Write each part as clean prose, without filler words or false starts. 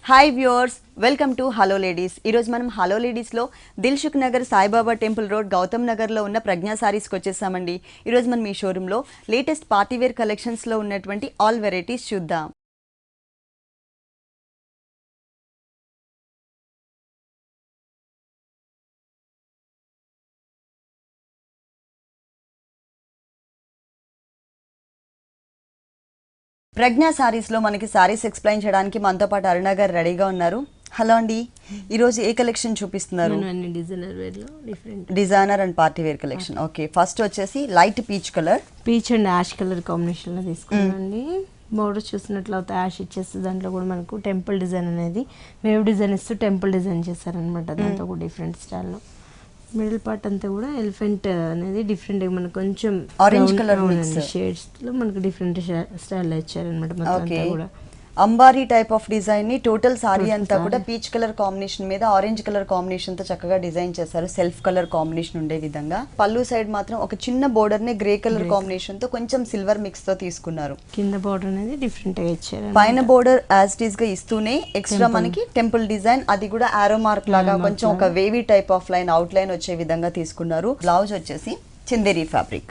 Hi viewers, welcome to hello ladies. ఈరోజు మనం hello లేడీస్లో Dilsukhnagar Saibaba temple road Gautam నగర్లో ఉన్న ప్రజ్ఞా సారీస్కి వచ్చేసామండి. ఈరోజు మనం ఈ షోరూంలో లేటెస్ట్ పార్టీవేర్ కలెక్షన్స్లో ఉన్నటువంటి ఆల్ వెరైటీస్ చూద్దాం. ప్రజ్ఞా సారీస్లో మనకి సారీస్ ఎక్స్ప్లెయిన్ చేయడానికి మనతో పాటు అరుణ గారు రెడీగా ఉన్నారు. హలో అండి, ఈరోజు ఏ కలెక్షన్ చూపిస్తున్నారు? Designer and party wear collection. Okay, first వచ్చేసి light peach and ash colour combination లో తీసుకున్నామండి. బోర్డర్ చూసినట్లయితే యాష్ ఇచ్చేస్తే దాంట్లో కూడా మనకు టెంపుల్ డిజైన్ అనేది వేవ్ డిజైన్ ఇస్తూ టెంపుల్ డిజైన్ చేశారనమాట. దాంతో కూడా డిఫరెంట్ స్టైల్లో మిడిల్ పార్ట్ అంతా కూడా ఎలిఫెంట్ అనేది డిఫరెంట్ మనకు కొంచెం ఆరెంజ్ కలర్ షేడ్స్ లో మనకు డిఫరెంట్ స్టైల్ ఇచ్చారనమాట. మొత్తం కూడా అంబారీ టైప్ ఆఫ్ డిజైన్ ని టోటల్ సారీ అంతా కూడా పీచ్ కలర్ కాంబినేషన్ మీద ఆరెంజ్ కలర్ కాంబినేషన్ తో చక్కగా డిజైన్ చేశారు. సెల్ఫ్ కలర్ కాంబినేషన్ ఉండే విధంగా. పళ్ళు సైడ్ మాత్రం ఒక చిన్న బోర్డర్ ని గ్రే కలర్ కాంబినేషన్ తో కొంచెం సిల్వర్ మిక్స్ తో తీసుకున్నారు. కింద బోర్డర్ అనేది డిఫరెంట్ గా ఇచ్చారు. పైన బోర్డర్ యాజ్ ఇట్ ఈస్ గా ఇస్తూనే ఎక్స్ట్రా మనకి టెంపుల్ డిజైన్, అది కూడా ఆరో మార్క్ లాగా కొంచెం ఒక wavy type of line out line వచ్చే విధంగా తీసుకున్నారు. బ్లౌజ్ వచ్చేసి చందేరి ఫ్యాబ్రిక్,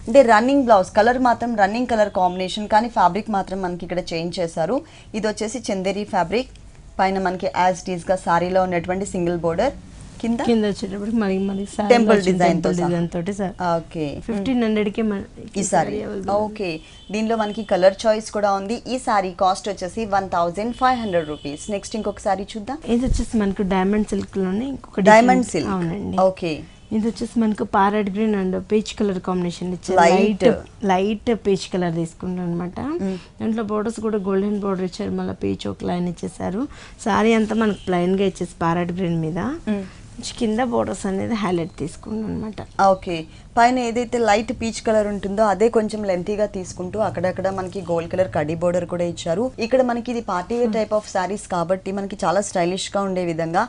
అంటే రన్నింగ్ బ్లౌజ్ కలర్ మాత్రం రన్నింగ్ కలర్ కాంబినేషన్, కానీ ఫ్యాబ్రిక్ మాత్రం మనకి ఇక్కడ చేంజ్ చేశారు. ఇది వచ్చేసి చందేరి ఫ్యాబ్రిక్. పైన మనకి యాజ్ ఇట్ ఈస్ గా సారీలో ఉన్నటువంటి సింగిల్ బోర్డర్, కింద వచ్చేటప్పుడు టెంపుల్ డిజైన్ తోటి. ఓకే, 1500 కి ఈ సారీ. ఓకే, దీనిలో మనకి కలర్ చాయిస్ కూడా ఉంది. ఈ సారీ కాస్ట్ వచ్చేసి 1500 రూపీస్. నెక్స్ట్ ఇంకొక సారీ చూద్దాం. ఇది వచ్చేసి మనకు డైమండ్ సిల్క్ లోనే ఇంకొక డైమండ్ సిల్క్. అవునండి. ఓకే, ఇది వచ్చేసి మనకు parrot green and peach colour combination ఇచ్చారు. లైట్ పీచ్ కలర్ తీసుకుంటాం అనమాట. దాంట్లో బోర్డర్స్ కూడా గోల్డెన్ బోర్డర్ ఇచ్చారు, మళ్ళీ పీచ్ ఒక లైన్ ఇచ్చేసారు. సారీ అంతా మనకు ప్లెయిన్ గా ఇచ్చేసి ప్యారెట్ గ్రీన్ మీద కింద బోర్డర్స్ అనేది హైలైట్ తీసుకుంటాం అనమాట. ఓకే, పైన ఏదైతే లైట్ పీచ్ కలర్ ఉంటుందో అదే కొంచెం లెంతీగా తీసుకుంటూ అక్కడక్కడ మనకి గోల్డ్ కలర్ కడి బోర్డర్ కూడా ఇచ్చారు. ఇక్కడ మనకి ఇది party wear type of saris కాబట్టి మనకి చాలా స్టైలిష్ గా ఉండే విధంగా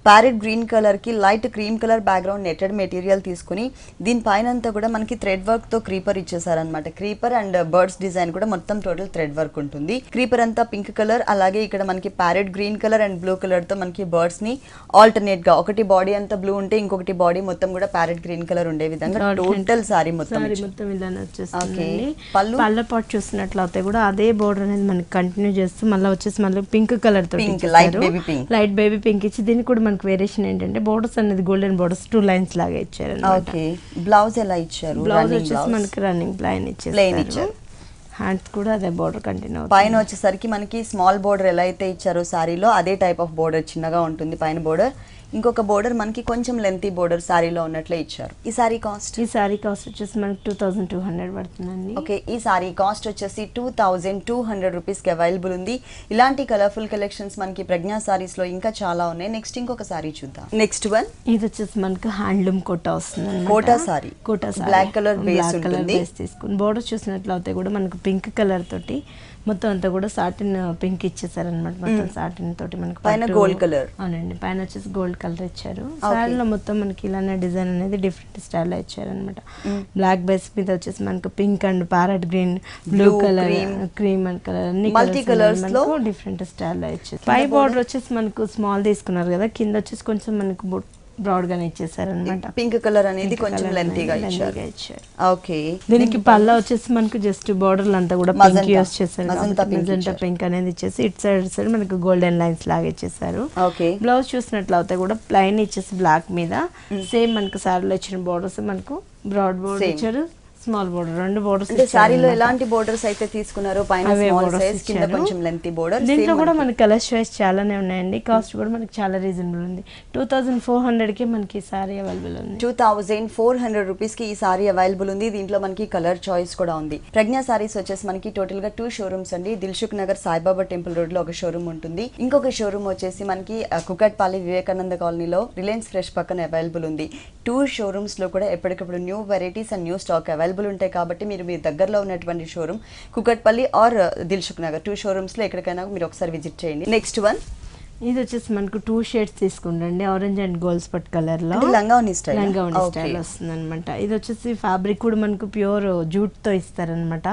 ప్యారెట్ గ్రీన్ కలర్ కి light cream colour background netted material తీసుకుని దీనిపైన అంతా కూడా మనకి థ్రెడ్ వర్క్ తో క్రీపర్ ఇచ్చేసారనమాట. క్రీపర్ అండ్ బర్డ్స్ డిజైన్ కూడా మొత్తం టోటల్ థ్రెడ్ వర్క్ ఉంటుంది. క్రీపర్ అంతా పింక్ కలర్, అలాగే ఇక్కడ మనకి parrot green colour and blue colour తో మనకి బర్డ్స్ ని ఆల్టర్నేట్ గా, ఒకటి బాడీ అంతా బ్లూ ఉంటే ఇంకొకటి బాడీ మొత్తం కూడా ప్యారెట్ గ్రీన్ కలర్ ఉండే విధంగా టోటల్ సారీ మొత్తం ఇలానే వచ్చేస్తుంది. పళ్ళ పాటు చూసినట్లయితే కూడా అదే బోర్డర్ అనేది మనకి కంటిన్యూ చేస్తూ మళ్ళీ వచ్చేసి మళ్ళీ పింక్ కలర్ తో లైట్ బేబీ పింక్ ఇచ్చి దీనికి కూడా మనకి వేరియేషన్ ఏంటంటే బోర్డర్స్ అనేది గోల్డెన్ బోర్డర్స్ 2 లైన్స్ లాగా ఇచ్చారు. బ్లౌజ్ ఎలా ఇచ్చారు? బ్లౌజ్ వచ్చేసి మనకి రన్నింగ్ ప్లైన్ ఇచ్చారు. హ్యాండ్స్ కూడా అదే బోర్డర్ కంటిన్యూ. పైన వచ్చేసరికి మనకి స్మాల్ బోర్డర్ ఎలా అయితే ఇచ్చారో సారీలో అదే టైప్ ఆఫ్ బోర్డర్ చిన్నగా ఉంటుంది పైన బోర్డర్. ఇంకొక బోర్డర్ మనకి కొంచెం లెంతీ బోర్డర్ సారీలో ఉన్నట్లే ఇచ్చారు. ఈ సారీ కాస్ట్ వచ్చేసి మనకి 2200 పడుతుందండి. ఓకే, ఈ సారీ కాస్ట్ వచ్చేసి 2200 రూపీస్ కి అవైలబుల్ ఉంది. ఇలాంటి కలర్ఫుల్ కలెక్షన్స్ మనకి ప్రజ్ఞా సారీస్ లో ఇంకా చాలా ఉన్నాయి. నెక్స్ట్ ఇంకొక సారీ చూద్దాం. నెక్స్ట్ వన్, ఇది వచ్చేసి మనకి హ్యాండ్లూమ్ కోటా వస్తుంది. Kota sari black colour base ఉంటుంది. తీసుకుని బోర్డర్ చూసినట్లయితే కూడా మనకు పింక్ కలర్ తోటి మొత్తం అంతా కూడా సాటిన్ పింక్ ఇచ్చేసారనమాట. మొత్తం సాటిన్ తోటి మనకి పైన గోల్డ్ కలర్. అవునండి, పైన వచ్చేసి గోల్డ్ కలర్ ఇచ్చారు. సారీలో మొత్తం మనకి ఇలానే డిజైన్ అనేది డిఫరెంట్ స్టైల్ లో ఇచ్చారనమాట. బ్లాక్ బేస్ మీద వచ్చేసి మనకు pink and parrot green, blue colour, cream and colour అన్ని మల్టీ కలర్స్ లో డిఫరెంట్ స్టైల్ లో ఇచ్చారు. పై బోర్డర్ వచ్చేసి మనకు స్మాల్ తీసుకున్నారు కదా, కింద వచ్చేసి కొంచెం మనకు బ్రాడ్ గానే ఇచ్చేసారు అనమాట. పింక్ కలర్ అనేది కొంచెం లెంతీగా ఇచ్చారు. ఓకే, దీనికి పళ్ళ వచ్చేసి మనకు జస్ట్ బోర్డర్ అంతా కూడా పింక్ యూస్ చేశారు. మజంటా పింక్ అనేది ఇచ్చేసి ఇటు సైడ్ మనకు గోల్డెన్ లైన్స్ లాగా ఇచ్చేసారు. ఓకే, బ్లౌజ్ చూసినట్లయితే కూడా ప్లైన్ ఇచ్చేసి బ్లాక్ మీద సేమ్ మనకు సారీలో ఇచ్చిన బోర్డర్స్ మనకు బ్రాడ్ బోర్డర్ ఇచ్చారు, స్మాల్ బోర్డర్, 2 బోర్డర్స్. సారీలో ఎలాంటి బోర్డర్స్ అయితే తీసుకున్నారో పైన స్మాల్ సైజ్, కింద కొంచెం లెంతీ బోర్డర్. దీంట్లో కూడా మనకి కలర్ చాయిస్ చాలానే ఉన్నాయండి. కాస్ట్ కూడా మనకి చాలా రీజనబుల్ ఉంది. 2400 కి మనకి సారీ అవైలబుల్ ఉంది. 2400 రూపీస్ కి ఈ సారీ అవైలబుల్ ఉంది. దీంట్లో మనకి కలర్ చాయిస్ కూడా ఉంది. ప్రజ్ఞా సారీస్ వచ్చేసి మనకి టోటల్ గా 2 షోరూమ్స్ అండి. దిల్సుఖ్ నగర్ సాయిబాబా టెంపుల్ రోడ్ లో ఒక షోరూమ్ ఉంటుంది. ఇంకొక షోరూమ్ వచ్చేసి మనకి కుకట్పల్లి వివేకానంద కాలనీలో రిలయన్స్ ఫ్రెష్ పక్కన అవైలబుల్ ఉంది. 2 షోరూమ్స్ లో కూడా ఎప్పటికప్పుడు new varieties and new stock available ఉంటాయి కాబట్టి మీరు మీ దగ్గరలో ఉన్నటువంటి showroom Kukatpally or Dilsukhnagar 2 showrooms లో ఎక్కడికైనా మీరు ఒకసారి విజిట్ చేయండి. నెక్స్ట్ వన్, ఇది వచ్చేసి మనకు 2 షేడ్స్ తీసుకుంటండి, orange and gold spot colour లో అంటే లంగావోని స్టైల్ స్టైల్ వస్తుంది అనమాట. ఇది వచ్చేసి ఫ్యాబ్రిక్ కూడా మనకు ప్యూర్ జూట్ తో ఇస్తారనమాట.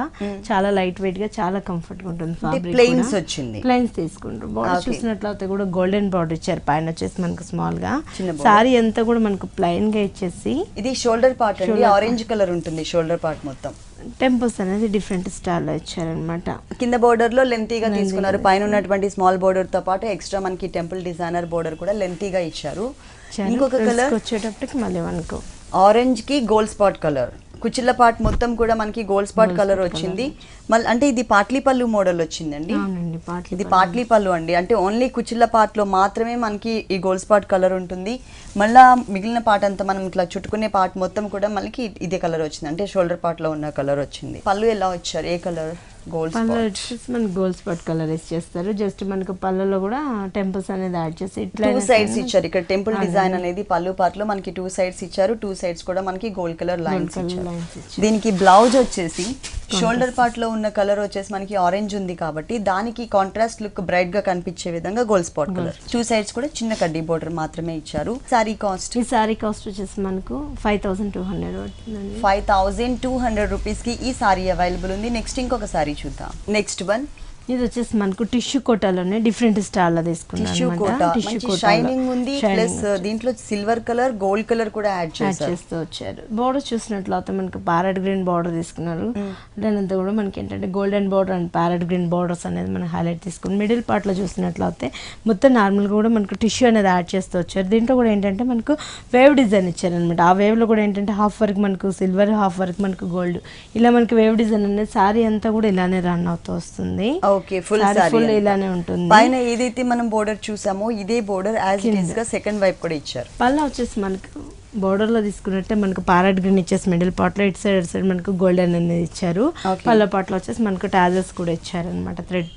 చాలా లైట్ వెయిట్ గా చాలా కంఫర్ట్ గా ఉంటుంది. ఫ్యాబ్రిక్ ప్లెయిన్స్ వచ్చింది, ప్లెయిన్స్ తీసుకుంటారు. బార్డర్ చూసినట్లయితే కూడా గోల్డెన్ బార్డర్ ఇచ్చారు, పైన వచ్చేసి మనకు స్మాల్ గా. సారీ అంతా కూడా మనకు ప్లెయిన్ గా ఇచ్చేసి ఇది షోల్డర్ పార్ట్ అండి, ఆరెంజ్ కలర్ ఉంటుంది షోల్డర్ పార్ట్ మొత్తం. టెంపుల్స్ అనేది డిఫరెంట్ స్టైల్లో ఇచ్చారనమాట. కింద బోర్డర్ లో లెంతీగా తీసుకున్నారు, పైన ఉన్నటువంటి స్మాల్ బోర్డర్ తో పాటు ఎక్స్ట్రా మనకి టెంపుల్ డిజైనర్ బోర్డర్ కూడా లెంతీగా ఇచ్చారు. ఇంకొక కలర్ వచ్చేటప్పటికి మళ్ళీ మనకు ఆరెంజ్ కి గోల్డ్ స్పాట్ కలర్, కుచ్చిళ్ళ పార్ట్ మొత్తం కూడా మనకి గోల్డ్ స్పాట్ కలర్ వచ్చింది. మళ్ళీ అంటే ఇది పాట్లీ పళ్ళు మోడల్ వచ్చిందండి, ఇది పాట్లీ పళ్ళు అండి. అంటే ఓన్లీ కుచ్చిళ్ళ పార్ట్ లో మాత్రమే మనకి ఈ గోల్డ్ స్పాట్ కలర్ ఉంటుంది. మళ్ళా మిగిలిన పార్ట్ అంతా మనం ఇట్లా చుట్టుకునే పార్ట్ మొత్తం కూడా మనకి ఇదే కలర్ వచ్చింది, అంటే షోల్డర్ పార్ట్ లో ఉన్న కలర్ వచ్చింది. పళ్ళు ఎలా వచ్చారు, ఏ కలర్? గోల్డ్ మనకి గోల్డ్ స్పాట్ కలర్ చేస్తారు. జస్ట్ మనకు పళ్ళలో కూడా టెంపుల్స్ అనేది యాడ్ చేసి ఇట్లా 2 సైడ్స్ ఇచ్చారు. ఇక్కడ టెంపుల్ డిజైన్ అనేది పళ్ళు పార్ట్ లో మనకి 2 సైడ్స్ ఇచ్చారు, 2 సైడ్స్ కూడా మనకి గోల్డ్ కలర్ లైన్స్ ఇచ్చారు. దీనికి బ్లౌజ్ వచ్చేసి షోల్డర్ పార్ట్ లో ఉన్న కలర్ వచ్చేసి మనకి ఆరెంజ్ ఉంది కాబట్టి దానికి కాంట్రాస్ట్ లుక్ బ్రైట్ గా కనిపించే విధంగా గోల్డ్ స్పాట్ కలర్. 2 సైడ్స్ కూడా చిన్న కడ్డీ బోర్డర్ మాత్రమే ఇచ్చారు. సారీ కాస్ట్, ఈ సారీ కాస్ట్ వచ్చేసి మనకు 5200 పడుతుందండి. 5200 రూపీస్ కి ఈ సారీ అవైలబుల్ ఉంది. నెక్స్ట్ ఇంకొక సారీ చూద్దాం. నెక్స్ట్ వన్ ఇది వచ్చేసి మనకు టిష్యూ కోటాలోనే డిఫరెంట్ స్టైల్ లో తీసుకున్నాను. షైనింగ్ ఉంది, ప్లస్ దీంట్లో సిల్వర్ కలర్ గోల్డ్ కలర్ కూడా యాడ్ చేస్తూ వచ్చారు. బోర్డర్ చూసినట్లయితే మనకు ప్యారెట్ గ్రీన్ బోర్డర్ తీసుకున్నారు. దానంతా కూడా మనకి ఏంటంటే golden border and parrot green borders అనేది మనం హైలైట్ తీసుకుని మిడిల్ పార్ట్ లో చూసినట్లయితే మొత్తం నార్మల్ గా కూడా మనకు టిష్యూ అనేది యాడ్ చేస్తూ వచ్చారు. దీంట్లో కూడా ఏంటంటే మనకు వేవ్ డిజైన్ ఇచ్చారు అనమాట. ఆ వేవ్ లో కూడా ఏంటంటే హాఫ్ వర్క్ మనకు సిల్వర్, హాఫ్ వర్క్ మనకు గోల్డ్, ఇలా మనకి వేవ్ డిజైన్ అనేది సారీ అంతా కూడా ఇలానే రన్ అవుతూ వస్తుంది. ఓకే, ఫుల్ ఇలానే ఉంటుంది. పైన ఏదైతే మనం బోర్డర్ చూసామో ఇదే బోర్డర్ యాజ్ ఇట్ ఈస్ గా సెకండ్ వైపు కూడా ఇచ్చారు. పళ్ళ వచ్చేసి మనకు బోర్డర్ లో తీసుకున్నట్టే మనకు ప్యారెట్ గ్రీన్ ఇచ్చేసి మిడిల్ పార్ట్ లో ఇటు సైడ్ మనకు గోల్డెన్ అనేది ఇచ్చారు. పళ్ళ పార్ట్ లో వచ్చేసి మనకు టాజల్స్ కూడా ఇచ్చారు అనమాట, థ్రెడ్.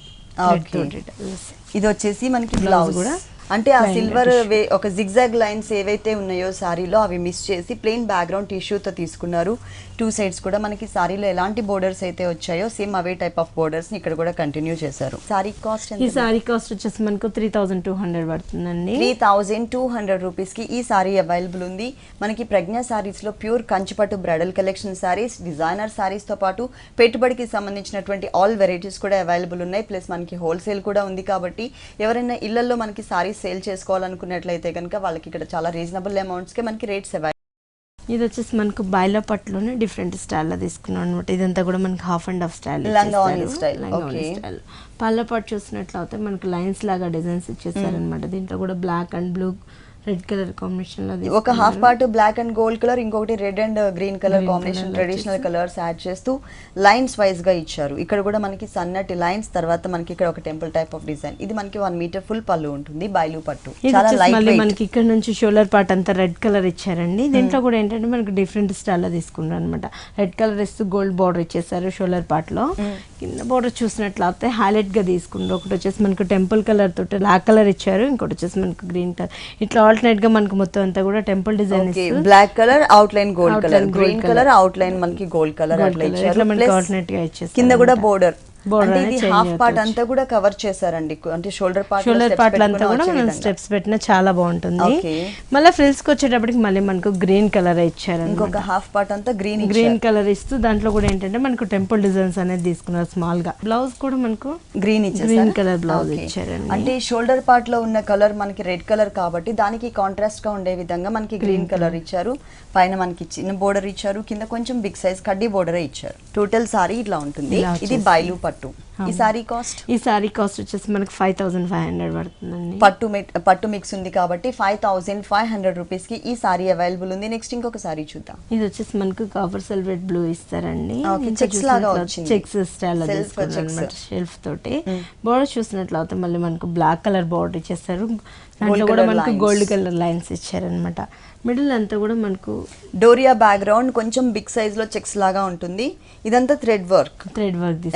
ఇది వచ్చేసి మనకి బ్లౌజ్ కూడా అంటే ఆ సిల్వర్ ఒక జిగ్జాగ్ లైన్స్ ఏవైతే ఉన్నాయో సారీలో అవి మిస్ చేసి ప్లెయిన్ బ్యాక్గ్రౌండ్ టిష్యూతో తీసుకున్నారు. 2 సైడ్స్ కూడా మనకి సారీలో ఎలాంటి బోర్డర్స్ అయితే వచ్చాయో same away type of borders ని ఇక్కడ కూడా కంటిన్యూ చేశారు. సారీ కాస్ట్, ఈ సారీ కాస్ట్ వచ్చేసి మనకు 3200 పడుతుందండి. 3200 రూపీస్ కి ఈ సారీ అవైలబుల్ ఉంది. మనకి ప్రజ్ఞ సారీస్ లో ప్యూర్ కంచిపట్టు bridal collection saris, designer saris తో పాటు పెట్టుబడికి సంబంధించినటువంటి ఆల్ వెరైటీస్ కూడా అవైలబుల్ ఉన్నాయి. ప్లస్ మనకి హోల్సేల్ కూడా ఉంది కాబట్టి ఎవరైనా ఇళ్లలో మనకి సారీస్ సేల్ చేసుకోవాలనుకున్నట్లయితే కనుక వాళ్ళకి ఇక్కడ చాలా రీజనబుల్ అమౌంట్స్ కి మనకి రేట్స్ అవైలబుల్. ఇది వచ్చేసి మనకు బైలా పట్టులోనే డిఫరెంట్ స్టైల్లో తీసుకున్నాం అనమాట. ఇదంతా కూడా మనకి half and half style, style. పళ్ళ పట్టు చూసినట్లయితే మనకు లైన్స్ లాగా డిజైన్స్ ఇచ్చేసారు అనమాట. దీంట్లో కూడా black and blue red colour combination లో ఒక half part black and gold colour, ఇంకొకటి red and green colour combination traditional colours add చేస్తూ లైన్స్ వైజ్ గా ఇచ్చారు. ఇక్కడ కూడా మనకి సన్నటి లైన్స్, తర్వాత మనకి ఇక్కడ ఒక టెంపుల్ టైప్ ఆఫ్ డిజైన్. ఇది మనకి 1 మీటర్ ఫుల్ పళ్ళు ఉంటుంది, బైలు పట్టు. చాలా లైట్ వెయిట్. మనకి ఇక్కడ నుంచి షోల్డర్ పార్ట్ అంతా రెడ్ కలర్ ఇచ్చారండి. దీంట్లో కూడా ఏంటంటే మనకి డిఫరెంట్ స్టైల్ లో తీసుకున్నారు అనమాట. రెడ్ కలర్ ఇస్తూ గోల్డ్ బార్డర్ ఇచ్చేసారు షోల్డర్ పార్ట్ లో. కింద బార్డర్ చూసినట్లయితే హైలైట్ గా తీసుకున్నారు. ఒకటి వచ్చేసి మనకు టెంపుల్ కలర్ తోటి బ్లాక్ కలర్ ఇచ్చారు, ఇంకోటి వచ్చేసి మనకు గ్రీన్ కలర్. ఇట్లా ఆల్టర్నేట్ గా మనకు మొత్తం అంతా కూడా temple design, black colour outline gold colour, green colour outline మనకి గోల్డ్ కలర్ అట్లా ఇచ్చారు. కింద కూడా బోర్డర్ హాఫ్ పార్ట్ అంతా కూడా కవర్ చేశారండి. అంటే షోల్డర్ పార్ట్ అంతా కూడా మనం స్టెప్స్ పెట్టినా చాలా బాగుంటుంది. మళ్ళీ ఫ్రిల్స్ కి వచ్చేటప్పటికి మళ్ళీ మనకు గ్రీన్ కలర్ ఇచ్చారు. ఇంకొక హాఫ్ పార్ట్ అంతా గ్రీన్ కలర్ ఇస్తూ దాంట్లో కూడా ఏంటంటే మనకు టెంపుల్ డిజైన్స్ అనేది తీసుకున్నారు స్మాల్ గా. బ్లౌజ్ కూడా మనకు గ్రీన్ కలర్ బ్లౌజ్ ఇచ్చారండి. అంటే షోల్డర్ పార్ట్ లో ఉన్న కలర్ మనకి రెడ్ కలర్ కాబట్టి దానికి కాంట్రాస్ట్ గా ఉండే విధంగా మనకి గ్రీన్ కలర్ ఇచ్చారు. పైన మనకి చిన్న బోర్డర్ ఇచ్చారు, కింద కొంచెం బిగ్ సైజ్ కడ్డీ బోర్డర్ ఇచ్చారు. టోటల్ సారీ ఇట్లా ఉంటుంది. ఇది బైలు పట్టు. ఈ సారీ కాస్ట్ వచ్చేసి మనకి 5500 పడుతుందండి. పట్టు మిక్స్ ఉంది కాబట్టి 5500 రూపీస్ కి ఈ సారీ అవైలబుల్ ఉంది. నెక్స్ట్ ఇంకొక సారీ చూద్దాం. ఇది వచ్చేసి మనకు కాపర్ సిల్వర్ బ్లూ ఇస్తారండి. చెక్స్ లాగా వచ్చింది, చెక్స్ స్టైల్ షెల్ఫ్ తోటి. బోర్డర్ చూసినట్లయితే మళ్ళీ మనకు బ్లాక్ కలర్ బోర్డర్ ఇచ్చేస్తారు. దాంట్లో కూడా మనకు గోల్డ్ కలర్ లైన్స్ ఇచ్చారనమాట. మిడిల్ అంతా కూడా మనకు డోరియా బ్యాక్గ్రౌండ్, కొంచెం బిగ్ సైజ్ లో చెక్స్ లాగా ఉంటుంది. ఇదంతా థ్రెడ్ వర్క్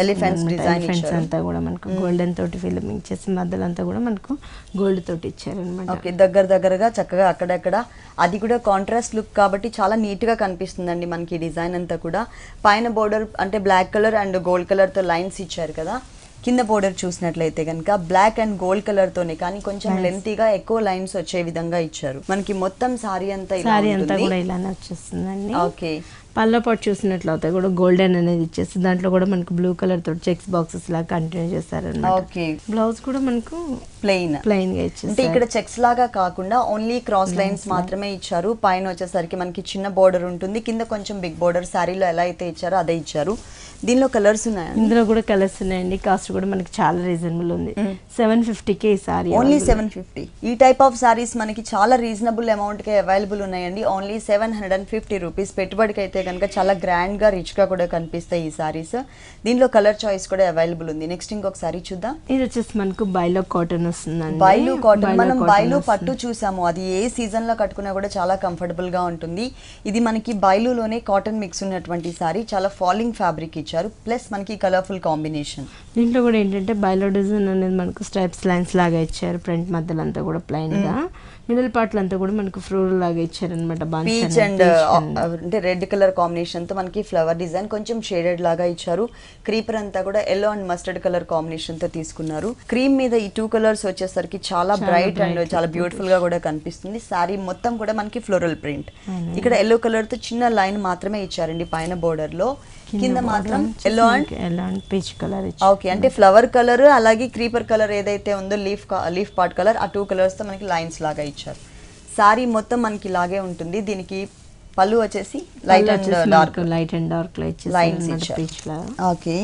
ఎలిఫెంట్స్ డిజైన్ అంతా కూడా మనకు గోల్డెన్ తోటి ఫిల్మింగ్ చేసి మధ్యలో అంతా కూడా మనకు గోల్డ్ తోటి ఇచ్చారనమాట. ఓకే, దగ్గరగా చక్కగా అక్కడక్కడ అది కూడా కాంట్రాస్ట్ లుక్ కాబట్టి చాలా నీట్ గా కనిపిస్తుందండి మనకి డిజైన్ అంతా కూడా. పైన బోర్డర్ అంటే black colour and gold colour తో లైన్స్ ఇచ్చారు కదా. కింద బోర్డర్ చూసినట్లయితే కనుక బ్లాక్ అండ్ గోల్డ్ కలర్ తోనే కానీ కొంచెం లెంతీగా ఎక్కువ లైన్స్ వచ్చే విధంగా ఇచ్చారు. మనకి మొత్తం సారీ అంతా కూడా ఇలానే వచ్చేస్తుందండి. ఓకే, పళ్ళ పాటు చూసినట్లయితే కూడా గోల్డెన్ అనేది ఇచ్చేసి దాంట్లో కూడా మనకు బ్లూ కలర్ తోటి చెక్స్ బాక్సెస్ లాగా కంటిన్యూ చేశారన్నమాట. ఓకే, బ్లౌజ్ కూడా మనకు ప్లెయిన్ గా ఇచ్చేసి అంటే ఇక్కడ చెక్స్ లాగా కాకుండా ఓన్లీ క్రాస్ లైన్స్ మాత్రమే ఇచ్చారు. పైన వచ్చేసరికి మనకి చిన్న బోర్డర్ ఉంటుంది, కింద కొంచెం బిగ్ బోర్డర్ శారీలో ఎలా అయితే ఇచ్చారో అదే ఇచ్చారు. దీనిలో కలర్స్ ఉన్నాయా? ఇందులో కూడా కలర్స్ ఉన్నాయండి. కాస్ట్ కూడా మనకి చాలా రీజనబుల్ ఉంది. 750కే ఈ సారీ, ఓన్లీ 750. ఈ టైప్ ఆఫ్ సారీస్ మనకి చాలా రీజనబుల్ అమౌంట్ కి అవైలబుల్ ఉన్నాయండి. Only 750 rupees. పెట్టుబడికి అయితే కనుక చాలా గ్రాండ్ గా రిచ్ గా కూడా కనిపిస్తాయి ఈ సారీస్. దీనిలో కలర్ చాయిస్ కూడా అవైలబుల్ ఉంది. నెక్స్ట్ ఇంకొక సారీ చూద్దాం. ఇది వచ్చేసి మనకు బైలో కాటన్ వస్తుందండి. బైలు కాటన్, మనం బైలు పట్టు చూసాము, అది ఏ సీజన్ లో కట్టుకున్నా కూడా చాలా కంఫర్టబుల్ గా ఉంటుంది. ఇది మనకి బైలులోనే కాటన్ మిక్స్ ఉన్నటువంటి సారీ, చాలా ఫాలింగ్ ఫ్యాబ్రిక్ ఇచ్చారు, ప్లస్ మనకి కలర్ఫుల్ కాంబినేషన్. దీంట్లో కూడా ఏంటంటే బైలో డిజైన్ అనేది మనకు స్ట్రైప్స్ లైన్స్ లాగా ఇచ్చారు. ఫ్రంట్ మధ్యలో అంతా కూడా ప్లెయిన్ గా, మిడిల్ పార్ట్ అంతా కూడా మనకు ఫ్లోరల్ లాగా ఇచ్చారు అనమాట. పీచ్ అండ్ అంటే రెడ్ కలర్ కాంబినేషన్ తో మనకి ఫ్లవర్ డిజైన్ కొంచెం షేడెడ్ లాగా ఇచ్చారు. క్రీపర్ అంతా కూడా yellow and mustard colour combination తో తీసుకున్నారు. క్రీమ్ మీద ఈ 2 కలర్స్ వచ్చేసరికి చాలా బ్రైట్ అండ్ చాలా బ్యూటిఫుల్ గా కూడా కనిపిస్తుంది. సారీ మొత్తం కూడా మనకి ఫ్లోరల్ ప్రింట్. ఇక్కడ ఎల్లో కలర్ తో చిన్న లైన్ మాత్రమే ఇచ్చారండి పైన బోర్డర్ లో, కింద మాత్రం yellow and peach colour. Okay, అంటే ఫ్లవర్ కలర్ అలాగే క్రీపర్ కలర్ ఏదైతే ఉందో లీఫ్ పార్ట్ కలర్, ఆ 2 కలర్స్ తో మనకి లైన్స్ లాగా ఇచ్చారు. సారీ మొత్తం మనకి ఇలాగే ఉంటుంది. దీనికి పళ్ళు వచ్చేసి లైట్ అండ్ డార్క్ లో లైన్స్ ఇచ్చారు. ఓకే,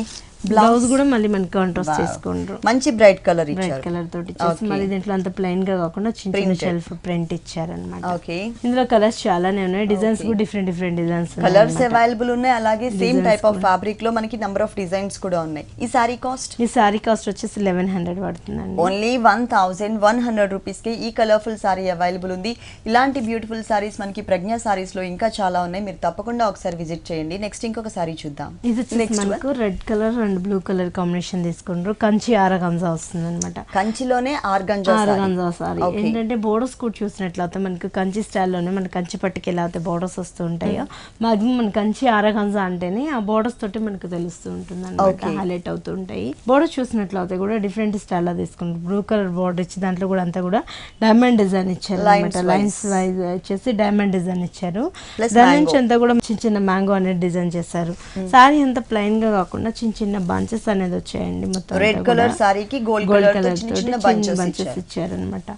బ్లౌజ్ కూడా మళ్ళీ మనకి కాంట్రాస్ట్ చేసుకుంటారు. మంచి బ్రైట్ కలర్ ఇచ్చారు. కలర్ తోటి ఇచ్చేసి మళ్ళీ దీంట్లో అంత ప్లెయిన్ గా కాకుండా చిన్న చిన్న షెల్ఫ్ ప్రింట్ ఇచ్చారన్నమాట. ఓకే, ఇందులో కలర్స్ చాలానే ఉన్నాయి. డిజైన్స్ కూడా డిఫరెంట్ డిజైన్స్ కలర్స్ అవైలబుల్ ఉన్నాయి. అలాగే సేమ్ టైప్ ఆఫ్ ఫ్యాబ్రిక్ లో మనకి నంబర్ ఆఫ్ డిజైన్స్ కూడా ఉన్నాయి. ఈ సారీ కాస్ట్ వచ్చేసి 1100 పడుతుందండి. ఓన్లీ 1100 రూపీస్ కి ఈ కలర్ఫుల్ సారీ అవైలబుల్ ఉంది. ఇలాంటి బ్యూటిఫుల్ సారీస్ మనకి ప్రజ్ఞా సారీస్ లో ఇంకా చాలా ఉన్నాయి. మీరు తప్పకుండా ఒకసారి విజిట్ చేయండి. నెక్స్ట్ ఇంకొక సారీ చూద్దాం. ఇది మనకు red colour and blue colour combination తీసుకుంటారు. కంచి ఆరగంజా వస్తుంది అనమాట. కంచిలోనే ఆర్గంజా సారీ ఏంటంటే బోర్డర్స్ కూడా చూసినట్లయితే మనకి కంచి స్టైల్లోనే మన కంచి పట్టుకి ఎలా అయితే బోర్డర్స్ వస్తూ ఉంటాయో, మాక్సిమం మన కంచి ఆరగంజా అంటేనే ఆ బోర్డర్స్ తోటి మనకు తెలుస్తూ ఉంటుంది అనమాట, హైలైట్ అవుతూ ఉంటాయి. బోర్డర్ చూసినట్లయితే కూడా డిఫరెంట్ స్టైల్లో తీసుకుంటారు. బ్లూ కలర్ బోర్డర్ ఇచ్చి దాంట్లో కూడా అంతా కూడా డైమండ్ డిజైన్ ఇచ్చారు అనమాట. లైన్స్ వైజ్ వచ్చేసి డైమండ్ డిజైన్ ఇచ్చారు. దాని నుంచి అంతా కూడా చిన్న చిన్న మ్యాంగో అనేది డిజైన్ చేశారు. సారీ అంతా ప్లెయిన్ గా కాకుండా చిన్న చిన్న బంచెస్ అనేది వచ్చాయండి. మొత్తం రెడ్ కలర్ సారీకి గోల్డ్ కలర్ చిన్న బంచెస్ ఇచ్చారనమాట.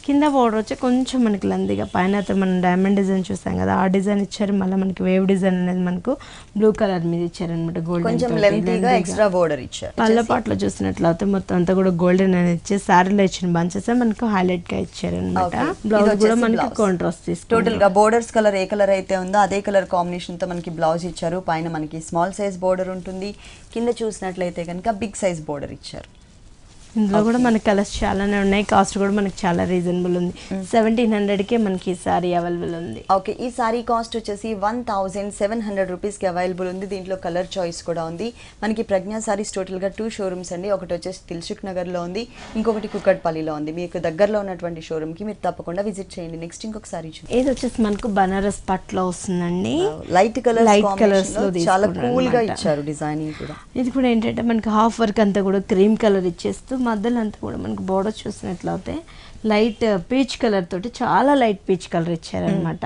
కింద బోర్డర్ వచ్చి కొంచెం మనకి లందిగా, పైన అయితే మనం డైమండ్ డిజైన్ చూసాం కదా, ఆ డిజైన్ ఇచ్చారు. మళ్ళీ మనకి వేవ్ డిజైన్ అనేది మనకు బ్లూ కలర్ మీద ఇచ్చారనమాట. గోల్డెన్ ఎక్స్ట్రా బోర్డర్ ఇచ్చారు. పళ్ళ పాటలో చూసినట్లయితే మొత్తం అంతా కూడా గోల్డెన్ అనేది ఇచ్చి సారీలో ఇచ్చిన బంచెస్ మనకు హైలైట్ గా ఇచ్చారనమాట. బ్లౌజ్ కూడా మనకి కాంట్రాస్ట్ తీసుకు టోటల్ గా బోర్డర్స్ కలర్ ఏ కలర్ అయితే ఉందో అదే కలర్ కాంబినేషన్ తో మనకి బ్లౌజ్ ఇచ్చారు. పైన మనకి స్మాల్ సైజ్ బోర్డర్ ఉంటుంది, కింద చూసినట్లయితే కనుక బిగ్ సైజ్ బోర్డర్ ఇచ్చారు. ఇందులో కూడా మనకి కలర్స్ చాలానే ఉన్నాయి. కాస్ట్ కూడా మనకి చాలా రీజనబుల్ ఉంది. 1700కే మనకి ఈ సారీ అవైలబుల్ ఉంది. ఓకే, ఈ సారీ కాస్ట్ వచ్చేసి 1700 రూపీస్కి అవైలబుల్ ఉంది. దీంట్లో కలర్ చాయిస్ కూడా ఉంది. మనకి ప్రజ్ఞా సారీస్ టోటల్గా 2 షోరూమ్స్ అండి. ఒకటి వచ్చేసి దిల్సుఖ్ నగర్లో ఉంది, ఇంకొకటి కుక్కట్పల్లిలో ఉంది. మీకు దగ్గరలో ఉన్నటువంటి షోరూమ్కి మీరు తప్పకుండా విజిట్ చేయండి. నెక్స్ట్ ఇంకొక సారీ చూడండి. ఇది వచ్చేసి మనకు బనారస్ పట్లో వస్తుందండి. లైట్ కలర్స్ లో చాలా కూల్ గా ఇచ్చారు డిజైనింగ్ కూడా. ఇది కూడా ఏంటంటే మనకి హాఫ్ వర్క్ అంతా కూడా క్రీమ్ కలర్ ఇచ్చేస్తూ మధ్యలో అంతా కూడా మనకు బోర్డర్ చూసినట్లయితే లైట్ పీచ్ కలర్ తోటి, చాలా లైట్ పీచ్ కలర్ ఇచ్చారనమాట.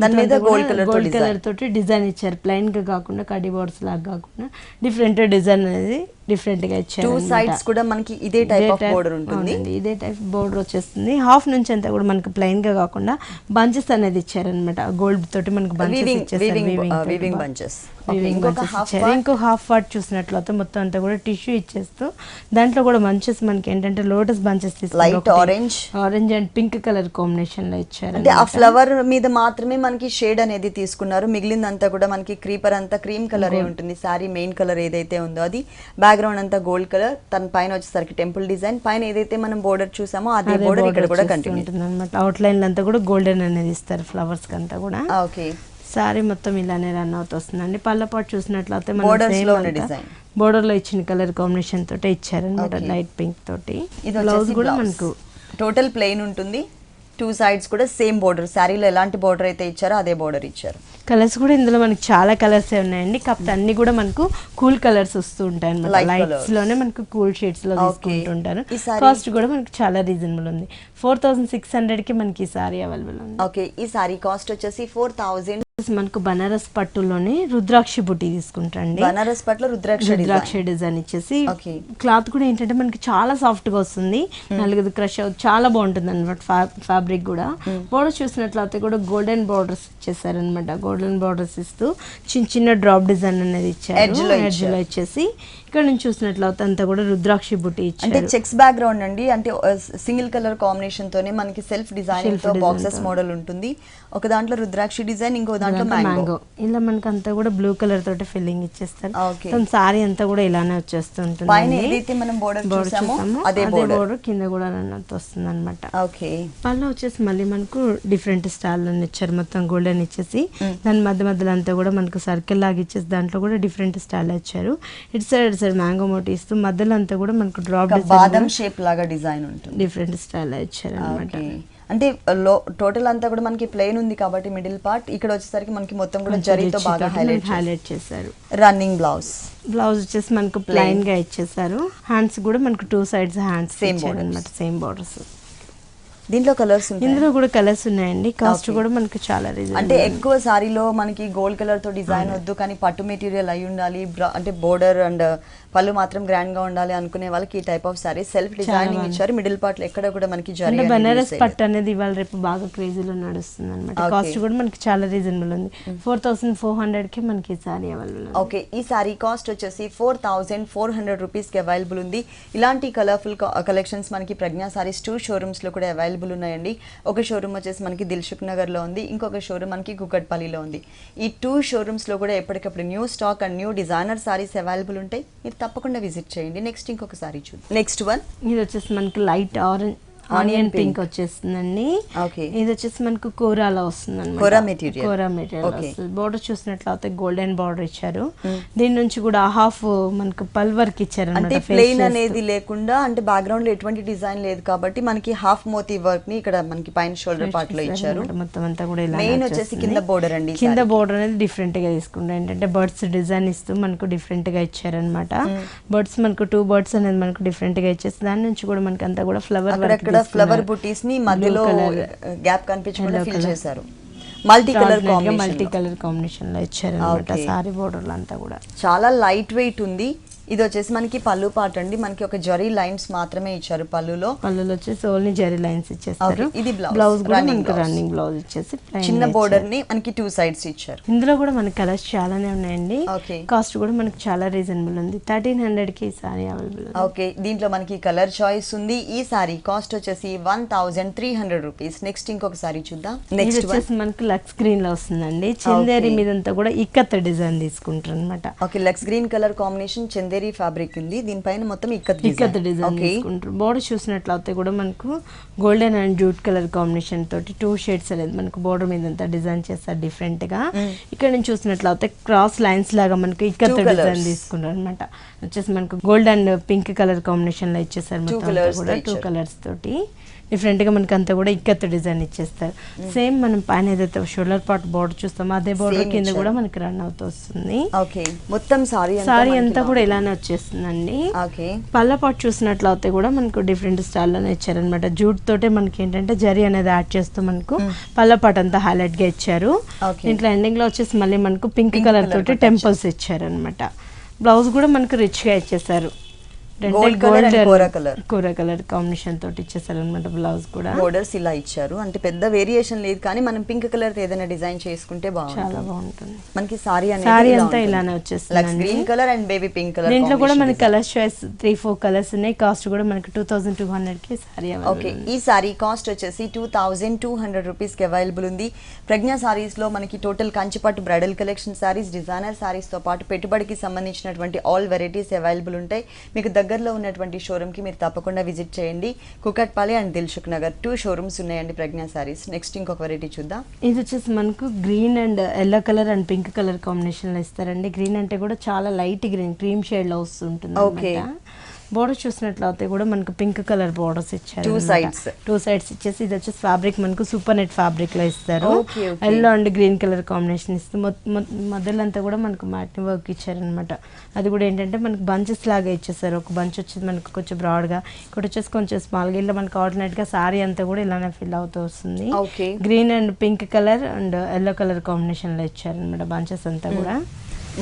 దాని మీద గోల్డ్ కలర్ తోటి డిజైన్ ఇచ్చారు. ప్లెయిన్ గా కాకుండా కడ్డీ బోర్డ్స్ లాగా కాకుండా డిఫరెంట్ డిజైన్ అనేది డిఫరెంట్ గా ఇచ్చారు. 2 సైడ్స్ కూడా మనకి ఇదే టైప్ ఆఫ్ బోర్డర్ ఉంటుంది. ఇదే టైప్ బోర్డర్ వచ్చేస్తుంది. హాఫ్ నుంచి అంతా కూడా మనకి ప్లెయిన్ గా కాకుండా బంచెస్ అనేది ఇచ్చారనమాట. గోల్డ్ తోటి మనకి బంచెస్ ఇచ్చేస్తారు. ఇంకో హాఫ్ పార్ట్ చూసినట్లయితే మొత్తం అంతా కూడా టిష్యూ ఇచ్చేస్తూ దాంట్లో కూడా బంచెస్ మనకి ఏంటంటే lotus bunches light orange and pink colour combination లో ఇచ్చారు. అంటే ఆ ఫ్లవర్ మీద మాత్రమే మనకి షేడ్ అనేది తీసుకున్నారు. మిగిలిందంతా కూడా మనకి క్రీపర్ అంతా క్రీమ్ కలర్ ఉంటుంది. సారీ మెయిన్ కలర్ ఏదైతే ఉందో అది, బ్యాక్గ్రౌండ్ అంతా గోల్డ్ కలర్, తన పైన వచ్చేసరికి టెంపుల్ డిజైన్, పైన ఏదైతే మనం బోర్డర్ చూసామో అదే బోర్డర్ ఇక్కడ కూడా కంటిన్యూ ఉంటుంది అనమాట. అవుట్ లైన్ అంతా కూడా గోల్డెన్ అనేది ఇస్తారు ఫ్లవర్స్ అంతా కూడా. ఓకే, సారీ మొత్తం ఇలానే రన్ అవుతూ వస్తుందండి. పళ్ళ పాటు చూసినట్లయితే బోర్డర్ లో ఇచ్చిన కలర్ కాంబినేషన్ తోటే ఇచ్చారనమాట, లైట్ పింక్ తోటి. బ్లౌజ్ కూడా మనకు టోటల్ ప్లెయిన్ ఉంటుంది. 2 సైడ్స్ కూడా సేమ్ బోర్డర్, శారీలో ఎలాంటి బోర్డర్ అయితే ఇచ్చారో అదే బోర్డర్ ఇచ్చారు. కలర్స్ కూడా ఇందులో మనకి చాలా కలర్స్ ఉన్నాయండి, కాకపోతే అన్ని కూడా మనకు కూల్ కలర్స్ వస్తూ ఉంటాయి అనమాట. Light లైట్స్ లోనే మనకు కూల్ షేడ్స్ లో తీసుకుంటుంటారు. కాస్ట్ కూడా మనకి చాలా రీజనబుల్ ఉంది. 4600 కి మనకి ఈ సారీ అవైలబుల్ ఉంది. ఓకే, ఈ సారీ కాస్ట్ వచ్చేసి 4000. మనకు బనారస్ పట్టులోనే రుద్రాక్షి బుట్టి తీసుకుంటాండి. బనారస్ పట్ల రుద్రాక్ష డిజైన్ ఇచ్చేసి క్లాత్ కూడా ఏంటంటే మనకి చాలా సాఫ్ట్ గా వస్తుంది, నలుగురు క్రష్ చాలా బాగుంటుంది అనమాట. ఫ్యాబ్రిక్ కూడా బోర్డర్ చూసినట్లయితే కూడా గోల్డెన్ బోర్డర్స్ ఇచ్చేసారు అనమాట. గోల్డెన్ బోర్డర్స్ ఇస్తూ చిన్న చిన్న డ్రాప్ డిజైన్ అనేది ఇచ్చారు. ఎడ్జ్ లో ఇచ్చేసి ఇక్కడ నుంచి చూసినట్లయితే అంతా కూడా రుద్రాక్షి బుట్టి ఇచ్చారు. అంటే చెక్స్ బ్యాక్గ్రౌండ్ అండి, అంటే సింగిల్ కలర్ కాంబినేషన్ తోనే మనకి సెల్ఫ్ డిజైన్ తో బాక్సెస్ మోడల్ ఉంటుంది. ఒక దాంట్లో రుద్రాక్షి డిజైన్, ఇంకో దాంట్లో మ్యాంగో. ఇలా మనకి అంతా కూడా బ్లూ కలర్ తోటి ఫిల్లింగ్ ఇచ్చేస్తారు. ఓకే, సారీ అంతా కూడా ఇలానే వచ్చేస్తుంటుంది. పైన ఏదైతే మనం బోర్డర్ చూసామో అదే బోర్డర్ కింద కూడా రన్నర్ వస్తుంది అనమాట. ఓకే, పళ్ళు వచ్చేసి మళ్ళీ మనకు డిఫరెంట్ స్టైల్ లో ఇచ్చారు. మొత్తం గోల్డెన్ ఇచ్చేసి దాని మధ్యలో అంతా కూడా మనకు సర్కిల్ లాగా ఇచ్చేసి దాంట్లో కూడా డిఫరెంట్ స్టైల్ ఇచ్చారు. ఇటు సైడ్ మ్యాంగో మోటీ ఇస్తూ మధ్యలో అంతా కూడా మనకు డ్రాప్ బాదం షేప్ లాగా డిజైన్ ఉంటుంది. డిఫరెంట్ స్టైల్ ఇచ్చారు అనమాట. అంటే టోటల్ అంతా కూడా మనకి ప్లెయిన్ ఉంది కాబట్టి మిడిల్ పార్ట్, ఇక్కడ వచ్చేసరికి మనకి మొత్తం కూడా జరీతో బాగా హైలైట్ చేశారు. రన్నింగ్ బ్లౌజ్ వచ్చేసి మనకు ప్లెయిన్ గా ఇచ్చేసారు. హ్యాండ్స్ కూడా మనకు 2 sides హ్యాండ్స్ సేమ్ అనమాట, సేమ్ బోర్డర్స్. దీంట్లో కలర్స్ ఇందులో కూడా కలర్స్ ఉన్నాయండి. కాస్ట్ కూడా మనకి చాలా రీజన్. అంటే ఎక్కువ సారీలో మనకి గోల్డ్ కలర్ తో డిజైన్ వద్దు కానీ పట్టు మెటీరియల్ అయి ఉండాలి, అంటే బోర్డర్ అండ్ పళ్ళు మాత్రం గ్రాండ్ గా ఉండాలి అనుకునే వాళ్ళకి ఈ type of sorry self designing ఇచ్చారు. మిడిల్ పార్ట్ లో ఎక్కడ కూడా మనకి అంటే బనారస్ పట్టు అనేది ఇవాళ రేపు బాగా క్రేజీలో నడుస్తుంది అనమాట. కాస్ట్ కూడా మనకి చాలా రీజనబుల్ ఉంది. 4400 కి మనకి సారీ అవైలబుల్ ఉంది. ఓకే, ఈ సారీ కాస్ట్ వచ్చేసి 4400 రూపీస్ కి అవైలబుల్ ఉంది. ఇలాంటి కలర్ఫుల్ కలెక్షన్స్ మనకి ప్రజ్ఞా సారీస్ 2 షోరూమ్స్ లో కూడా అవైలబుల్ ఉన్నాయండి. ఒక షోరూమ్ వచ్చేసి మనకి దిల్సుఖ్ నగర్ లో ఉంది, ఇంకొక షోరూమ్ మనకి కుకట్పల్లిలో ఉంది. ఈ 2 షోరూమ్స్ లో కూడా ఎప్పటికప్పుడు new stock and new designer saris available ఉంటాయి. మీరు తప్పకుండా విజిట్ చేయండి. నెక్స్ట్ ఇంకొక సారీ చూద్దాం. నెక్స్ట్ వన్ ఇది వచ్చేసి మనకి లైట్ ఆనియన్ పింక్ వచ్చేస్తుందండి. ఇది వచ్చేసి మనకు కోరాలో వస్తుంది అనమాట. కోరా మెటీరియల్ బోర్డర్ చూసినట్లయితే గోల్డెన్ బోర్డర్ ఇచ్చారు. దీని నుంచి కూడా హాఫ్ మనకు పల్ వర్క్ ఇచ్చారు. అంటే ప్లెయిన్ అనేది లేకుండా, అంటే బ్యాక్గ్రౌండ్ లో ఎటువంటి డిజైన్ లేదు కాబట్టి మనకి హాఫ్ మోతీ వర్క్ ని ఇక్కడ మనకి పైన షోల్డర్ పార్ట్ లో ఇచ్చారు. మొత్తం అంతా కూడా మెయిన్ వచ్చేసి కింద బోర్డర్ అండి. కింద బోర్డర్ అనేది డిఫరెంట్ గా తీసుకుంటాం. ఏంటంటే బర్డ్స్ డిజైన్ ఇస్తూ మనకు డిఫరెంట్ గా ఇచ్చారనమాట. బర్డ్స్ మనకు 2 బర్డ్స్ అనేది మనకు డిఫరెంట్ గా ఇచ్చేసి దాని నుంచి కూడా మనకి అంతా కూడా ఫ్లవర్ బుటీస్ ని మధ్యలో గ్యాప్ కనిపించకుండా ఫిల్ చేశారు. మల్టీ కలర్ కాంబినేషన్ లో ఇచ్చారు అన్నమాట. సారీ బోర్డర్ అంతా కూడా చాలా లైట్ వెయిట్ ఉంది. ఇది వచ్చేసి మనకి పళ్ళు పార్ట్ అండి. మనకి ఒక జరీ లైన్స్ మాత్రమే ఇచ్చారు పళ్ళులో వచ్చేసి ఓన్లీ జరీ లైన్స్ ఇచ్చేస్తారు. ఇది బ్లౌజ్ కూడా మనకి రన్నింగ్ బ్లౌజ్ ఇచ్చేసి చిన్న బోర్డర్ ని మనకి 2 sides ఇచ్చారు. ఇందులో కూడా మనకి కలర్స్ చాలానే ఉన్నాయండి. కాస్ట్ కూడా మనకి చాలా రీజనబుల్ ఉంది. 1300 కి సారీ అవైలబుల్. ఓకే, దీంట్లో మనకి కలర్ చాయిస్ ఉంది. ఈ సారీ కాస్ట్ వచ్చేసి 1300 రూపీస్. నెక్స్ట్ ఇంకొక సారీ చూద్దాం. నెక్స్ట్ వచ్చేసి మనకి లక్స్ గ్రీన్ లో వస్తుందండి. చందేరి మీదంతా కూడా ఇక్కత్ డిజైన్ తీసుకుంటారు అనమాట. ఓకే, లక్స్ green colour combination Chanderi fabric ఉంది. దీనిపైన మొత్తం ఇక్కత్ డిజైన్ తీసుకుంటారు. బోర్డర్ చూసినట్లయితే కూడా మనకు golden and jute colour combination తోటి 2 shades అనేది మనకు బోర్డర్ మీద అంతా డిజైన్ చేస్తారు డిఫరెంట్ గా. ఇక్కడ నుంచి చూసినట్లయితే క్రాస్ లైన్స్ లాగా మనకి ఇక్కత్ డిజైన్ తీసుకున్నారు అనమాట. వచ్చేసి మనకు gold and pink colour combination లో ఇచ్చేసారు. మొత్తం కూడా 2 కలర్స్ తోటి డిఫరెంట్ గా మనకి అంతా కూడా ఇక్కత్ డిజైన్ ఇచ్చేస్తారు. సేమ్ మనం పైన ఏదైతే షోల్డర్ పార్ట్ బోర్డర్ చూస్తామో అదే బోర్డర్ కింద కూడా మనకి రన్ అవుతూ వస్తుంది. మొత్తం సారీ అంతా కూడా ఇలానే వచ్చేస్తుందండి. పళ్ళ పాటు చూసినట్లయితే కూడా మనకు డిఫరెంట్ స్టైల్లోనే ఇచ్చారనమాట. జూట్ తోటే మనకి ఏంటంటే జరీ అనేది యాడ్ చేస్తూ మనకు పళ్ళ పాటు అంతా హైలైట్ గా ఇచ్చారు. దీంట్లో ఎండింగ్ లో వచ్చేసి మళ్ళీ మనకు పింక్ కలర్ తోటి టెంపుల్స్ ఇచ్చారు అనమాట. బ్లౌజ్ కూడా మనకు రిచ్ గా ఇచ్చేసారు. కోరా కలర్ కాంబినేషన్ తోటి ఇచ్చేసారు అనమాట. బ్లౌజ్ కూడా బోర్డర్స్ ఇలా ఇచ్చారు. అంటే పెద్ద వేరియేషన్ లేదు కానీ మనం పింక్ కలర్ ఏదైనా డిజైన్ చేసుకుంటే చాలా బాగుంటుంది. మనకి సారీ అంతా ఇలానే వచ్చేస్తుంది. Green colour and baby pink colour. దీంట్లో కూడా మనకి కలర్స్ చాయిస్ 3-4 కలర్స్ ఉన్నాయి. కాస్ట్ కూడా మనకి 2200 కి సారీ. ఓకే, ఈ సారీ కాస్ట్ వచ్చేసి 2200 రూపీస్ కి అవైలబుల్ ఉంది. ప్రజ్ఞా సారీస్ లో మనకి టోటల్ కంచిపట్టు bridal collection saris, designer saris తో పాటు పెట్టుబడికి సంబంధించినటువంటి ఆల్ వెరైటీస్ అవైలబుల్ ఉంటాయి. మీకు దగ్గరలో ఉన్నటువంటి షోరూమ్ కి మీరు తప్పకుండా విజిట్ చేయండి. కుకట్పల్లి అండ్ దిల్సుఖ్ నగర్ 2 షోరూమ్స్ ఉన్నాయండి ప్రజ్ఞా సారీస్. నెక్స్ట్ ఇంకొక వెరైటీ చూద్దాం. ఇది వచ్చేసి మనకు green and yellow colour and pink colour combination లో ఇస్తారండి. గ్రీన్ అంటే కూడా చాలా లైట్ గ్రీన్ క్రీమ్ షేడ్ లో వస్తుంటుంది. బోర్డర్ చూసినట్లయితే కూడా మనకు పింక్ కలర్ బోర్డర్స్ ఇచ్చారు. టూ సైడ్స్ ఇచ్చేసి ఇది వచ్చేసి ఫ్యాబ్రిక్ మనకు సూపర్ నెట్ ఫ్యాబ్రిక్ లో ఇస్తారు. Yellow and green colour combination ఇస్తూ మధ్యలో అంతా కూడా మనకు మ్యాట్ని వర్క్ ఇచ్చారనమాట. అది కూడా ఏంటంటే మనకు బంచెస్ లాగా ఇచ్చేసారు. ఒక బంచ్ వచ్చేసి మనకు కొంచెం బ్రాడ్ గా, ఇక్కడ వచ్చేసి కొంచెం స్మాల్ గా, ఇలా మనకు ఆల్టర్నేట్ గా సారీ అంతా కూడా ఇలానే ఫిల్ అవుతూ వస్తుంది. Green and pink colour and yellow colour combination లో ఇచ్చారనమాట బంచెస్ అంతా కూడా.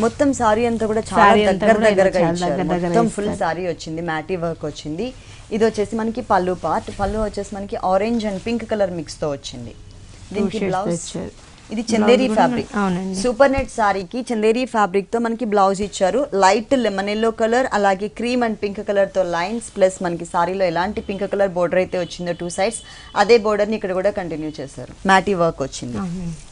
మొత్తం సారీ అంతా కూడా చాలా దగ్గరగా ఇచ్చారు. మొత్తం ఫుల్ సారీ వచ్చింది, మ్యాటీ వర్క్ వచ్చింది. ఇది వచ్చేసి మనకి పళ్ళు పార్ట్. పళ్ళు వచ్చేసి మనకి orange and pink colour mix తో వచ్చింది. దీనికి బ్లౌజ్ ఇది చందేరి ఫ్యాబ్రిక్. సూపర్ నెట్ సారీకి చందేరి ఫ్యాబ్రిక్ తో మనకి బ్లౌజ్ ఇచ్చారు. లైట్ లెమన్ ఎల్లో కలర్, అలాగే క్రీమ్ అండ్ పింక్ కలర్ తో లైన్స్, ప్లస్ మనకి సారీలో ఎలాంటి పింక్ కలర్ బోర్డర్ అయితే వచ్చిందో టూ సైడ్స్, అదే బోర్డర్ ని ఇక్కడ కూడా కంటిన్యూ చేశారు. మ్యాటీ వర్క్ వచ్చింది.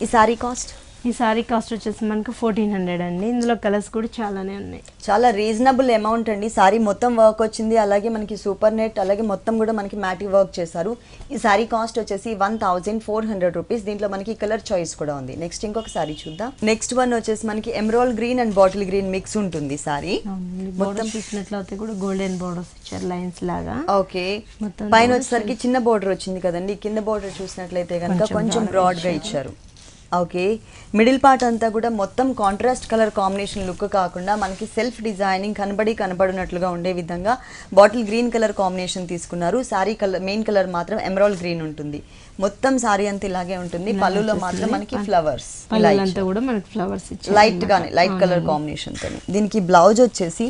ఈ సారీ కాస్ట్ ఈ సారీ కాస్ట్ వచ్చేసి మనకు 1400 అండి. ఇందులో కలర్స్ కూడా చాలానే ఉన్నాయి. చాలా రీజనబుల్ అమౌంట్ అండి. సారీ మొత్తం వర్క్ వచ్చింది, అలాగే మనకి సూపర్ నెట్, అలాగే మొత్తం కూడా మనకి మ్యాటీ వర్క్ చేశారు. ఈ సారీ కాస్ట్ వచ్చేసి 1400 రూపీస్. దీంట్లో మనకి కలర్ చాయిస్ కూడా ఉంది. నెక్స్ట్ ఇంకొక సారీ చూద్దాం. నెక్స్ట్ వన్ వచ్చేసి మనకి emerald green and bottle green mix ఉంటుంది సారీ. మొత్తం చూసినట్లయితే కూడా గోల్డెన్ బోర్డర్స్ ఇచ్చారు లైన్స్ లాగా. ఓకే, పైన వచ్చేసరికి చిన్న బోర్డర్ వచ్చింది కదండి. కింద బోర్డర్ చూసినట్లయితే కనుక కొంచెం బ్రాడ్ గా ఇచ్చారు. ఓకే, మిడిల్ పార్ట్ అంతా కూడా మొత్తం కాంట్రాస్ట్ కలర్ కాంబినేషన్ లుక్ కాకుండా మనకి సెల్ఫ్ డిజైనింగ్ కనబడినట్లుగా ఉండే విధంగా బాటిల్ గ్రీన్ కలర్ కాంబినేషన్ తీసుకున్నారు. సారీ కలర్ మెయిన్ కలర్ మాత్రం ఎమరాల్డ్ గ్రీన్ ఉంటుంది. మొత్తం సారీ అంతా ఇలాగే ఉంటుంది. పళ్ళులో మాత్రం మనకి ఫ్లవర్స్ లైట్ గానే లైట్ కలర్ కాంబినేషన్ తో. దీనికి బ్లౌజ్ వచ్చేసి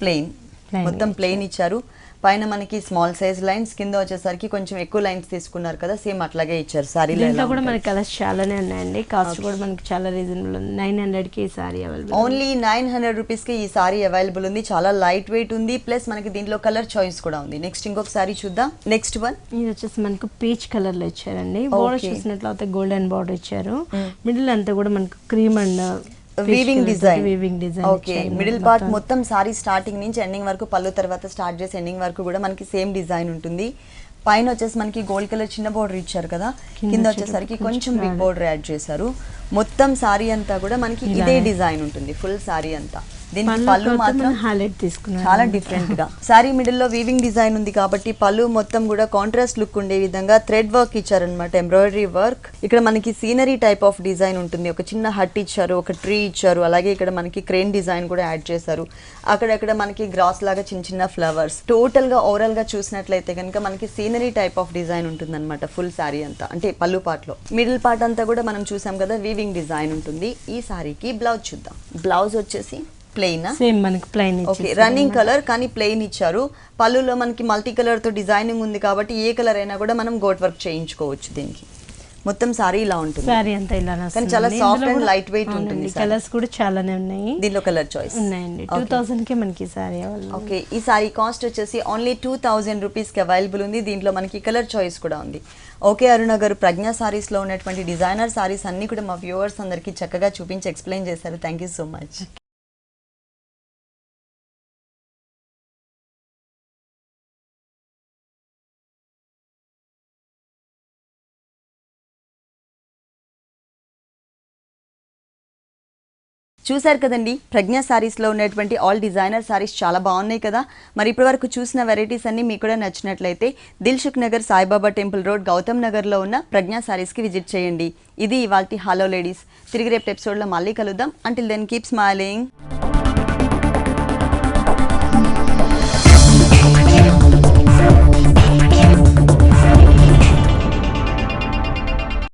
ప్లెయిన్, మొత్తం ప్లెయిన్ ఇచ్చారు. పైన మనకి స్మాల్ సైజ్ లైన్స్, కింద వచ్చేసరికి కొంచెం ఎక్కువ లైన్స్ తీసుకున్నారు కదా, సేమ్ అట్లాగే ఇచ్చారు. సారీ దీంట్లో కూడా మనకి కలర్స్ చాలానే ఉన్నాయండి. కాస్ట్ కూడా మనకి చాలా రీజనబుల్ ఉంది. 900 కి ఈ సారీ అవైలబుల్. ఓన్లీ 900 రూపీస్ కి ఈ సారీ అవైలబుల్ ఉంది. చాలా లైట్ వెయిట్ ఉంది, ప్లస్ మనకి దీంట్లో కలర్ చాయిస్ కూడా ఉంది. నెక్స్ట్ ఇంకొక సారీ చూద్దాం. నెక్స్ట్ వన్ ఇది వచ్చేసి మనకు పీచ్ కలర్ లో ఇచ్చారండి. బోర్డర్ చూసినట్లయితే గోల్డెన్ బోర్డర్ ఇచ్చారు. మిడిల్ అంతా కూడా మనకు cream and weaving design. Okay, middle part మొత్తం సారీ స్టార్టింగ్ నుంచి ఎండింగ్ వరకు, పళ్ళు తర్వాత స్టార్ట్ చేసి ఎండింగ్ వరకు కూడా మనకి సేమ్ డిజైన్ ఉంటుంది. పైన వచ్చేసి మనకి గోల్డ్ కలర్ చిన్న బోర్డర్ ఇచ్చారు కదా, కింద వచ్చేసరికి కొంచెం బిగ్ బోర్డర్ యాడ్ చేశారు. మొత్తం సారీ అంతా కూడా మనకి ఇదే డిజైన్ ఉంటుంది, ఫుల్ సారీ అంతా. దీనికి పళ్ళు మాత్రం హైలైట్ తీసుకున్నారు, చాలా డిఫరెంట్ గా. సారీ మిడిల్ లో వీవింగ్ డిజైన్ ఉంది కాబట్టి పళ్ళు మొత్తం కూడా కాంట్రాస్ట్ లుక్ ఉండే విధంగా థ్రెడ్ వర్క్ ఇచ్చారనమాట, ఎంబ్రాయిడరీ వర్క్. ఇక్కడ మనకి సీనరీ టైప్ ఆఫ్ డిజైన్ ఉంటుంది. ఒక చిన్న హట్ ఇచ్చారు, ఒక ట్రీ ఇచ్చారు, అలాగే ఇక్కడ మనకి క్రేన్ డిజైన్ కూడా యాడ్ చేశారు. అక్కడక్కడ మనకి గ్రాస్ లాగా చిన్న చిన్న ఫ్లవర్స్. టోటల్ గా ఓవరాల్ గా చూసినట్లయితే కనుక మనకి సీనరీ టైప్ ఆఫ్ డిజైన్ ఉంటుంది అనమాట ఫుల్ సారీ అంతా. అంటే పళ్ళు పార్ట్ లో మిడిల్ పార్ట్ అంతా కూడా మనం చూసాం కదా, వీవింగ్ డిజైన్ ఉంటుంది. ఈ సారీకి బ్లౌజ్ చూద్దాం. బ్లౌజ్ వచ్చేసి ప్లెయిన్, సేమ్ మనకి ప్లెయిన్. ఓకే, రన్నింగ్ కలర్ కానీ ప్లెయిన్ ఇచ్చారు. పళ్ళులో మనకి మల్టీ కలర్ తో డిజైనింగ్ ఉంది కాబట్టి ఏ కలర్ అయినా కూడా మనం గోట్ వర్క్ చేయించుకోవచ్చు. దీనికి మొత్తం సారీ ఇలా ఉంటుంది. సారీ అంతా ఇలా కానీ చాలా సాఫ్ట్ అండ్ లైట్ వెయిట్ ఉంటుంది. కలర్స్ కూడా చాలానే ఉన్నాయి. దీనిలో కలర్ చాయిస్ ఉన్నాయండి. 2000 కి మనకి సారీ అవైలబుల్. ఓకే, ఈ సారీ కాస్ట్ వచ్చేసి ఓన్లీ 2000 రూపీస్ కి అవైలబుల్ ఉంది. దీంట్లో మనకి కలర్ చాయిస్ కూడా ఉంది. ఓకే అరుణ గారు, ప్రజ్ఞా సారీస్ లో ఉన్నటువంటి డిజైనర్ సారీస్ అన్ని కూడా మా వ్యూవర్స్ అందరికి చక్కగా చూపించి ఎక్స్ప్లెయిన్ చేశారు. Thank you so much. చూసారు కదండి, ప్రజ్ఞా సారీస్లో ఉన్నటువంటి ఆల్ డిజైనర్ సారీస్ చాలా బాగున్నాయి కదా. మరి ఇప్పటి వరకు చూసిన వెరైటీస్ అన్ని మీకు కూడా నచ్చినట్లయితే దిల్సుఖ్ నగర్ సాయిబాబా టెంపుల్ రోడ్ గౌతమ్ నగర్లో ఉన్న ప్రజ్ఞా సారీస్కి విజిట్ చేయండి. ఇది ఇవాల్టి హలో లేడీస్. తిరిగి రేపు ఎపిసోడ్లో మళ్ళీ కలుద్దాం. Until then keep smiling.